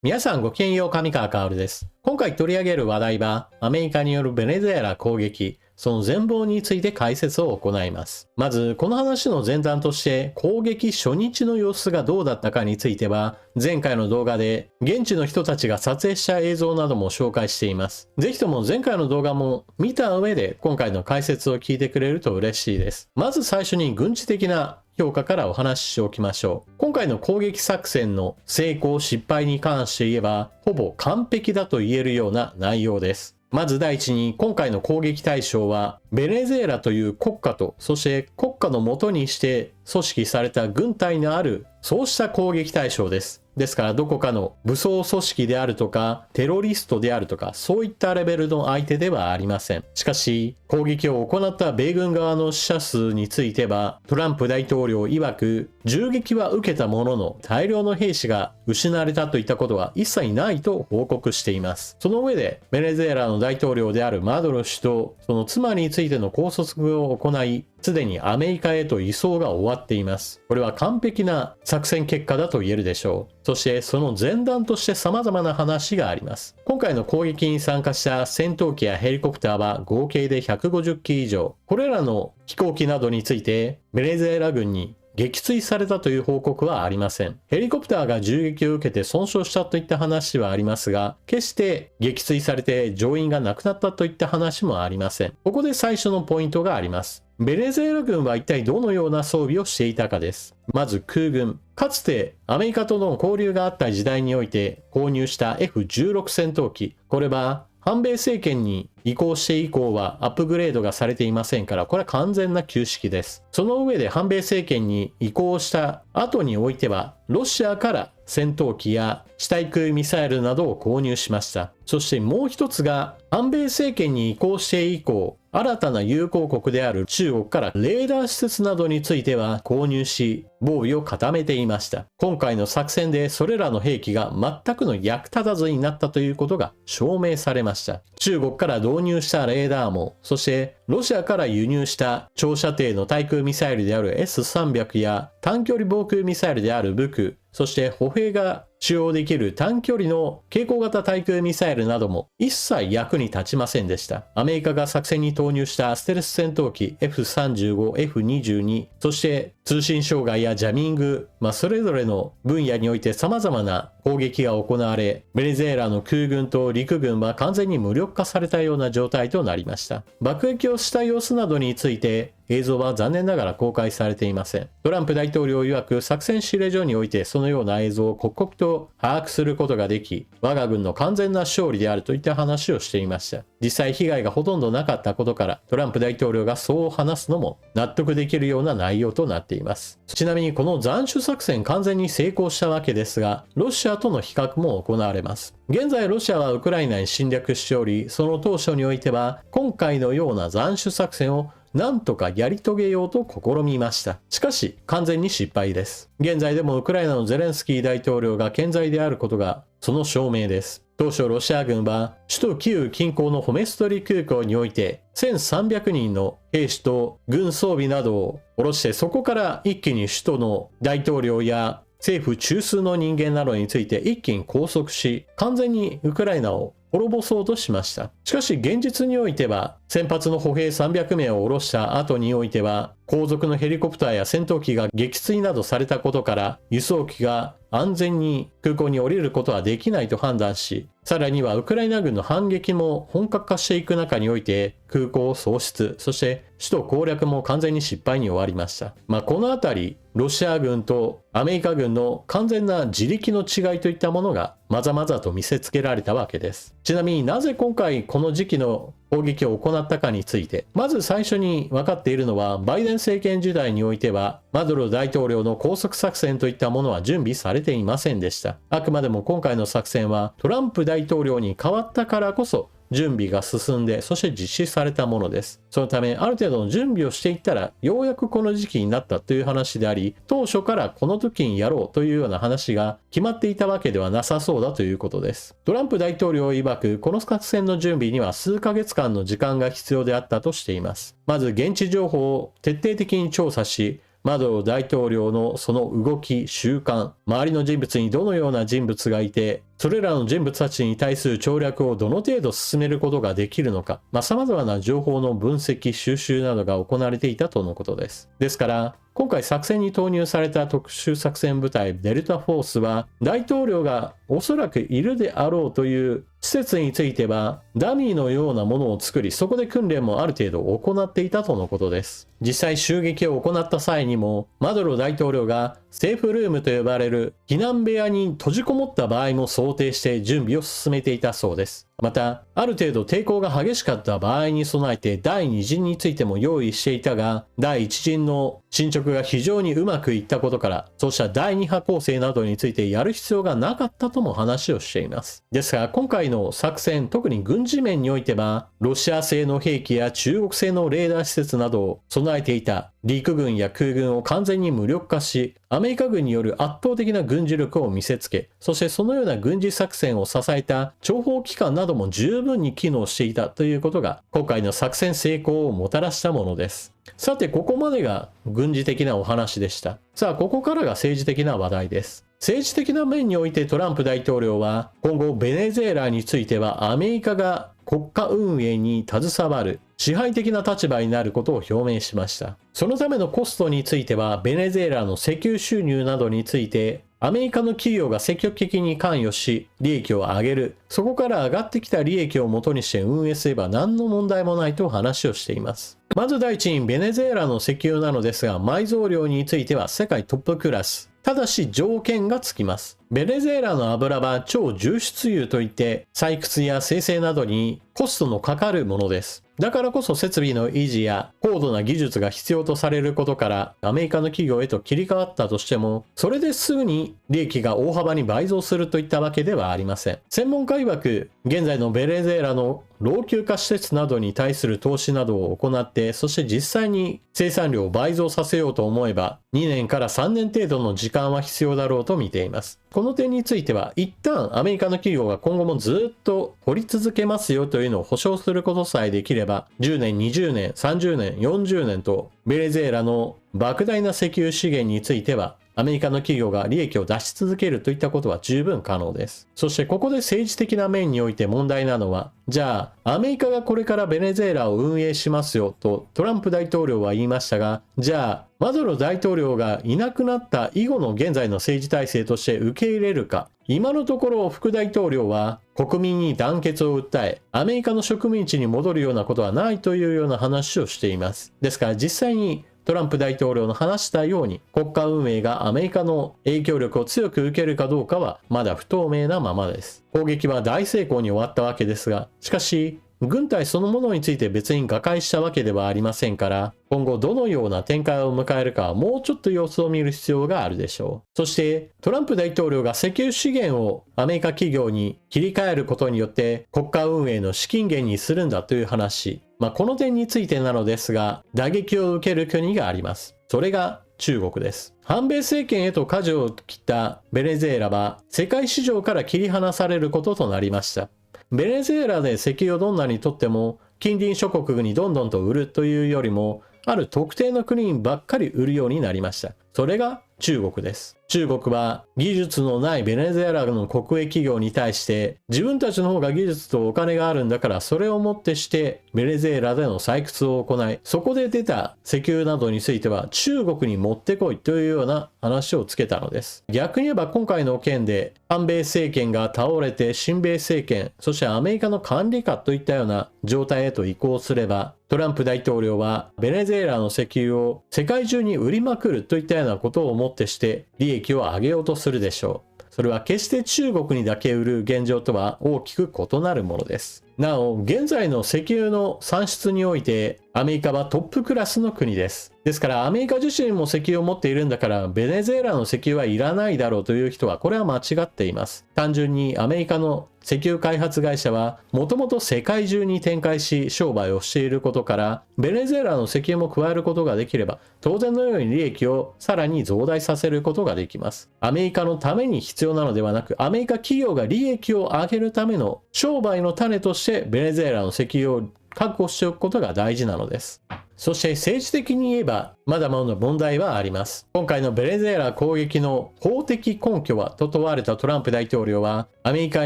皆さんごきげんよう、上川薫です。今回取り上げる話題は、アメリカによるベネズエラ攻撃、その全貌について解説を行います。まず、この話の前段として、攻撃初日の様子がどうだったかについては、前回の動画で現地の人たちが撮影した映像なども紹介しています。ぜひとも前回の動画も見た上で、今回の解説を聞いてくれると嬉しいです。まず最初に軍事的な評価からお話ししておきましょう。今回の攻撃作戦の成功失敗に関して言えば、ほぼ完璧だと言えるような内容です。まず第一に、今回の攻撃対象はベネズエラという国家と、そして国家のもとにして組織された軍隊のある、そうした攻撃対象です。ですからどこかの武装組織であるとかテロリストであるとかそういったレベルの相手ではありません。しかし攻撃を行った米軍側の死者数についてはトランプ大統領曰く銃撃は受けたものの大量の兵士が失われたといったことは一切ないと報告しています。その上でベネズエラの大統領であるマドロ氏とその妻についての拘束を行いすでにアメリカへと移送が終わっています。これは完璧な作戦結果だと言えるでしょう。そしてその前段として様々な話があります。今回の攻撃に参加した戦闘機やヘリコプターは合計で150機以上。これらの飛行機などについてベネズエラ軍に撃墜されたという報告はありません。ヘリコプターが銃撃を受けて損傷したといった話はありますが、決して撃墜されて乗員が亡くなったといった話もありません。ここで最初のポイントがあります。ベネズエラ軍は一体どのような装備をしていたかです。まず空軍。かつてアメリカとの交流があった時代において購入した F-16 戦闘機。これは反米政権に移行して以降はアップグレードがされていませんから、これは完全な旧式です。その上で反米政権に移行した後においては、ロシアから戦闘機や地対空ミサイルなどを購入しました。そしてもう一つが、反米政権に移行して以降、新たな友好国である中国からレーダー施設などについては購入し、防備を固めていました。今回の作戦でそれらの兵器が全くの役立たずになったということが証明されました。中国から導入したレーダーも、そしてロシアから輸入した長射程の対空ミサイルである S-300 や短距離防空ミサイルである武空、そして歩兵が使用できる短距離の携行型対空ミサイルなども一切役に立ちませんでした。アメリカが作戦に投入したステルス戦闘機 F-35、F-22、そして通信障害やジャミング、それぞれの分野において様々な攻撃が行われ、ベネズエラの空軍と陸軍は完全に無力化されたような状態となりました。爆撃をした様子などについて映像は残念ながら公開されていません。トランプ大統領曰く作戦指令所においてそのような映像を刻々と把握することができ、我が軍の完全な勝利であるといった話をしていました。実際被害がほとんどなかったことからトランプ大統領がそう話すのも納得できるような内容となっています。ちなみにこの斬首作戦完全に成功したわけですが、ロシアとの比較も行われます。現在ロシアはウクライナに侵略しており、その当初においては今回のような斬首作戦をなんとかやり遂げようと試みました。しかし完全に失敗です。現在でもウクライナのゼレンスキー大統領が健在であることがその証明です。当初ロシア軍は首都キーウ近郊のホメストリ空港において1300人の兵士と軍装備などを下ろして、そこから一気に首都の大統領や政府中枢の人間などについて一気に拘束し、完全にウクライナを滅ぼそうとしました。しかし現実においては先発の歩兵300名を下ろした後においては後続のヘリコプターや戦闘機が撃墜などされたことから輸送機が安全に空港に降りることはできないと判断し、さらにはウクライナ軍の反撃も本格化していく中において空港を喪失、そして首都攻略も完全に失敗に終わりました。このあたりロシア軍とアメリカ軍の完全な自力の違いといったものがまざまざと見せつけられたわけです。ちなみになぜ今回この時期の攻撃を行ったかについて、まず最初に分かっているのは、バイデン政権時代においてはマドロ大統領の拘束作戦といったものは準備されていませんでした。あくまでも今回の作戦はトランプ大統領に変わったからこそ準備が進んで、そして実施されたものです。そのためある程度の準備をしていったらようやくこの時期になったという話であり、当初からこの時にやろうというような話が決まっていたわけではなさそうだということです。トランプ大統領曰くこの作戦の準備には数ヶ月間の時間が必要であったとしています。まず現地情報を徹底的に調査し、マドロ大統領のその動き、習慣、周りの人物にどのような人物がいて、それらの人物たちに対する調略をどの程度進めることができるのか、様々な情報の分析、収集などが行われていたとのことです。ですから、今回作戦に投入された特殊作戦部隊デルタフォースは、大統領がおそらくいるであろうという施設については、ダミーのようなものを作り、そこで訓練もある程度行っていたとのことです。実際襲撃を行った際にも、マドロ大統領がセーフルームと呼ばれる避難部屋に閉じこもった場合も想定して準備を進めていたそうです。また、ある程度抵抗が激しかった場合に備えて第2陣についても用意していたが、第1陣の進捗が非常にうまくいったことから、そうした第2波構成などについてやる必要がなかったとも話をしています。ですが、今回の作戦、特に軍事面においては、ロシア製の兵器や中国製のレーダー施設などを備えていた陸軍や空軍を完全に無力化し、アメリカ軍による圧倒的な軍事力を見せつけ、そしてそのような軍事作戦を支えた諜報機関なども十分に機能していたということが、今回の作戦成功をもたらしたものです。さて、ここまでが軍事的なお話でした。さあ、ここからが政治的な話題です。政治的な面においてトランプ大統領は、今後ベネズエラについてはアメリカが国家運営に携わる支配的な立場になることを表明しました。そのためのコストについては、ベネズエラの石油収入などについて、アメリカの企業が積極的に関与し、利益を上げる。そこから上がってきた利益を元にして運営すれば何の問題もないと話をしています。まず第一にベネズエラの石油なのですが、埋蔵量については世界トップクラス。ただし条件がつきます。ベネズエラの油は超重質油といって採掘や精製などにコストのかかるものです。だからこそ設備の維持や高度な技術が必要とされることからアメリカの企業へと切り替わったとしても、それですぐに利益が大幅に倍増するといったわけではありません。専門家曰く、現在のベネズエラの老朽化施設などに対する投資などを行って、そして実際に生産量を倍増させようと思えば、2年から3年程度の時間は必要だろうと見ています。この点については、一旦アメリカの企業が今後もずっと掘り続けますよというのを保証することさえできれば、10年、20年、30年、40年と、ベネズエラの莫大な石油資源については、アメリカの企業が利益を出し続けるといったことは十分可能です。そしてここで政治的な面において問題なのは、じゃあアメリカがこれからベネズエラを運営しますよとトランプ大統領は言いましたが、じゃあマドロ大統領がいなくなった以後の現在の政治体制として受け入れるか。今のところ副大統領は国民に団結を訴え、アメリカの植民地に戻るようなことはないというような話をしています。ですから実際にトランプ大統領の話したように国家運営がアメリカの影響力を強く受けるかどうかはまだ不透明なままです。攻撃は大成功に終わったわけですが、しかし軍隊そのものについて別に瓦解したわけではありませんから、今後どのような展開を迎えるかはもうちょっと様子を見る必要があるでしょう。そしてトランプ大統領が石油資源をアメリカ企業に切り替えることによって国家運営の資金源にするんだという話。この点についてなのですが、打撃を受ける国があります。それが中国です。反米政権へと舵を切ったベネズエラは世界市場から切り離されることとなりました。ベネズエラで石油をどんなにとっても近隣諸国にどんどんと売るというよりも、ある特定の国にばっかり売るようになりました。それが中国です。中国は技術のないベネズエラの国営企業に対して自分たちの方が技術とお金があるんだからそれをもってしてベネズエラでの採掘を行い、そこで出た石油などについては中国に持ってこいというような話をつけたのです。逆に言えば今回の件で反米政権が倒れて親米政権、そしてアメリカの管理下といったような状態へと移行すれば、トランプ大統領はベネズエラの石油を世界中に売りまくるといったようなことをもってして利益を上げようとするでしょう。それは決して中国にだけ売る現状とは大きく異なるものです。なお、現在の石油の産出においてアメリカはトップクラスの国です。ですからアメリカ自身も石油を持っているんだからベネズエラの石油はいらないだろうという人はこれは間違っています。単純にアメリカの石油開発会社はもともと世界中に展開し商売をしていることから、ベネズエラの石油も加えることができれば当然のように利益をさらに増大させることができます。アメリカのために必要なのではなく、アメリカ企業が利益を上げるための商売の種としてベネズエラの石油を確保しておくことが大事なのです。そして政治的に言えばまだまだ問題はあります。今回のベネズエラ攻撃の法的根拠はと問われたトランプ大統領は、アメリカ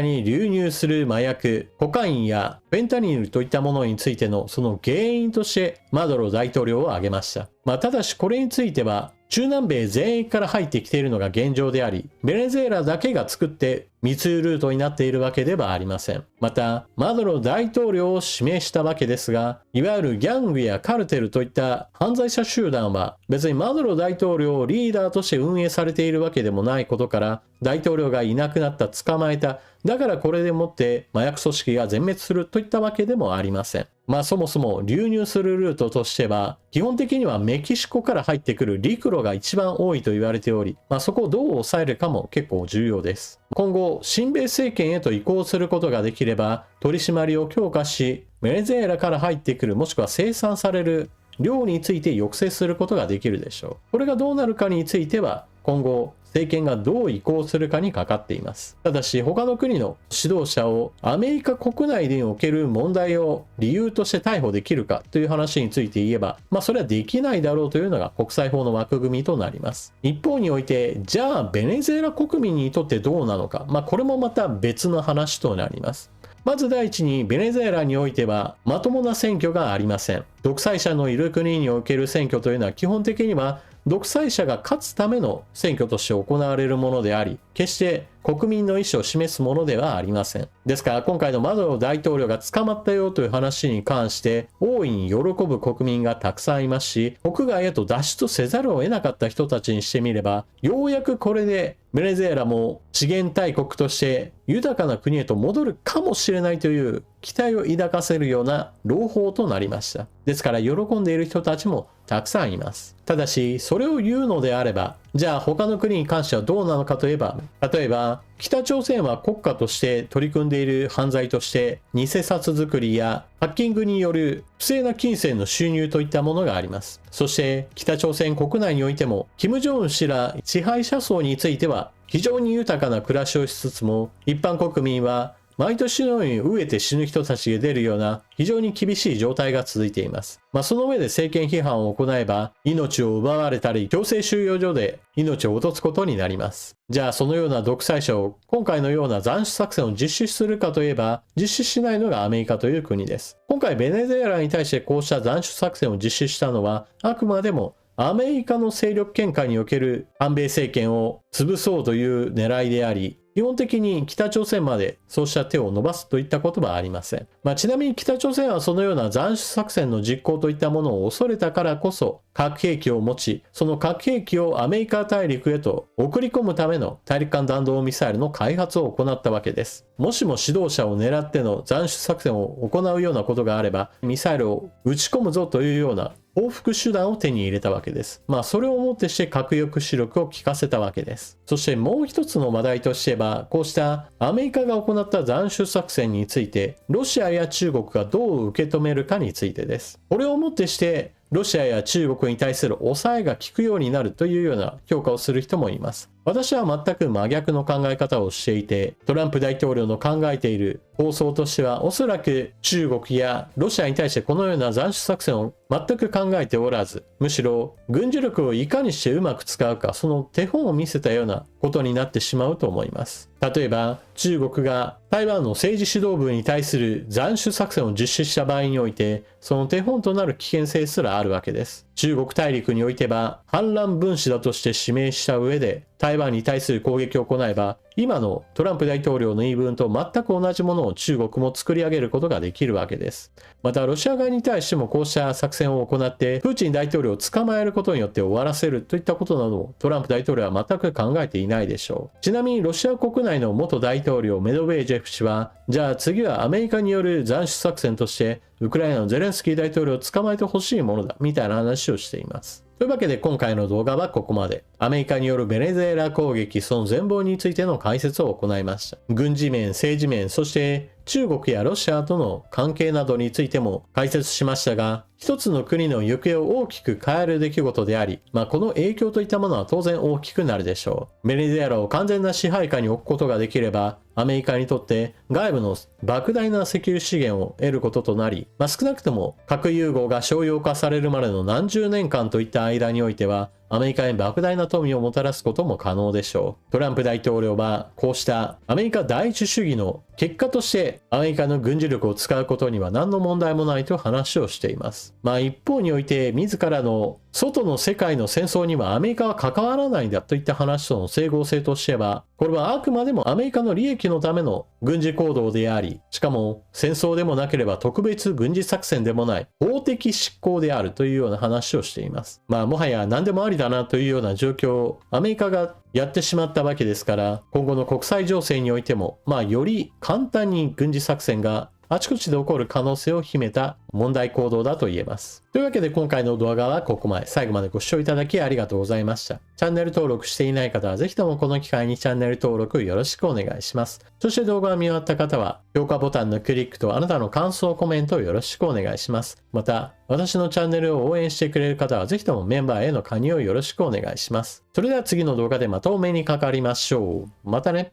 に流入する麻薬、コカインやフェンタニルといったものについてのその原因としてマドロ大統領を挙げました。ただしこれについては中南米全域から入ってきているのが現状であり、ベネズエラだけが作って密輸ルートになっているわけではありません。また、マドロ大統領を指名したわけですが、いわゆるギャングやカルテルといった犯罪者集団は別にマドロ大統領をリーダーとして運営されているわけでもないことから、大統領がいなくなった、捕まえた、だからこれでもって麻薬組織が全滅するといったわけでもありません。そもそも流入するルートとしては、基本的にはメキシコから入ってくる陸路が一番多いと言われており、そこをどう抑えるかも結構重要です。今後、親米政権へと移行することができれば、取り締まりを強化し、ベネズエラから入ってくるもしくは生産される量について抑制することができるでしょう。これがどうなるかについては、今後、政権がどう移行するかにかかっています。ただし他の国の指導者をアメリカ国内における問題を理由として逮捕できるかという話について言えば、それはできないだろうというのが国際法の枠組みとなります。一方において、じゃあベネズエラ国民にとってどうなのか、これもまた別の話となります。まず第一にベネズエラにおいてはまともな選挙がありません。独裁者のいる国における選挙というのは基本的には独裁者が勝つための選挙として行われるものであり、決して国民の意思を示すものではありません。ですから今回のマドロ大統領が捕まったよという話に関して大いに喜ぶ国民がたくさんいますし、国外へと脱出せざるを得なかった人たちにしてみれば、ようやくこれでベネズエラも資源大国として豊かな国へと戻るかもしれないという期待を抱かせるような朗報となりました。ですから喜んでいる人たちもたくさんいます。ただしそれを言うのであれば、じゃあ他の国に関してはどうなのかといえば、例えば北朝鮮は国家として取り組んでいる犯罪として偽札作りやハッキングによる不正な金銭の収入といったものがあります。そして北朝鮮国内においても金正恩氏ら支配者層については非常に豊かな暮らしをしつつも、一般国民は毎年のように飢えて死ぬ人たちが出るような非常に厳しい状態が続いています。その上で政権批判を行えば命を奪われたり強制収容所で命を落とすことになります。じゃあそのような独裁者を今回のような斬首作戦を実施するかといえば、実施しないのがアメリカという国です。今回ベネズエラに対してこうした斬首作戦を実施したのはあくまでもアメリカの勢力圏下における反米政権を潰そうという狙いであり、基本的に北朝鮮までそうした手を伸ばすといったことはありません。ちなみに北朝鮮はそのような斬首作戦の実行といったものを恐れたからこそ核兵器を持ち、その核兵器をアメリカ大陸へと送り込むための大陸間弾道ミサイルの開発を行ったわけです。もしも指導者を狙っての斬首作戦を行うようなことがあれば、ミサイルを撃ち込むぞというような報復手段を手に入れたわけです。それをもってして核抑止力を効かせたわけです。そしてもう一つの話題としては、こうしたアメリカが行った斬首作戦についてロシアや中国がどう受け止めるかについてです。これをもってしてロシアや中国に対する抑えが効くようになるというような評価をする人もいます。私は全く真逆の考え方をしていて、トランプ大統領の考えている構想としては、おそらく中国やロシアに対してこのような斬首作戦を全く考えておらず、むしろ軍事力をいかにしてうまく使うか、その手本を見せたようなことになってしまうと思います。例えば中国が台湾の政治指導部に対する斬首作戦を実施した場合において、その手本となる危険性すらあるわけです。中国大陸においては反乱分子だとして指名した上で台湾に対する攻撃を行えば、今のトランプ大統領の言い分と全く同じものを中国も作り上げることができるわけです。またロシア側に対してもこうした作戦を行ってプーチン大統領を捕まえることによって終わらせるといったことなどもトランプ大統領は全く考えていないでしょう。ちなみにロシア国内の元大統領メドベージェフ氏は、じゃあ次はアメリカによる斬首作戦としてウクライナのゼレンスキー大統領を捕まえてほしいものだみたいな話をしています。というわけで今回の動画はここまで。アメリカによるベネズエラ攻撃、その全貌についての解説を行いました。軍事面、政治面、そして中国やロシアとの関係などについても解説しましたが、一つの国の行方を大きく変える出来事であり、この影響といったものは当然大きくなるでしょう。ベネズエラを完全な支配下に置くことができれば、アメリカにとって外部の莫大な石油資源を得ることとなり、少なくとも核融合が商用化されるまでの何十年間といった間においては、アメリカに莫大な富をもたらすことも可能でしょう。トランプ大統領はこうしたアメリカ第一主義の結果としてアメリカの軍事力を使うことには何の問題もないと話をしています。一方において自らの外の世界の戦争にはアメリカは関わらないんだといった話との整合性としては、これはあくまでもアメリカの利益のための軍事行動であり、しかも戦争でもなければ特別軍事作戦でもない法的執行であるというような話をしています。もはや何でもありだなというような状況をアメリカがやってしまったわけですから、今後の国際情勢においてもより簡単に軍事作戦があちこちで起こる可能性を秘めた問題行動だと言えます。というわけで今回の動画はここまで。最後までご視聴いただきありがとうございました。チャンネル登録していない方はぜひともこの機会にチャンネル登録よろしくお願いします。そして動画が見終わった方は評価ボタンのクリックとあなたの感想コメントをよろしくお願いします。また私のチャンネルを応援してくれる方はぜひともメンバーへの加入をよろしくお願いします。それでは次の動画でまたお目にかかりましょう。またね。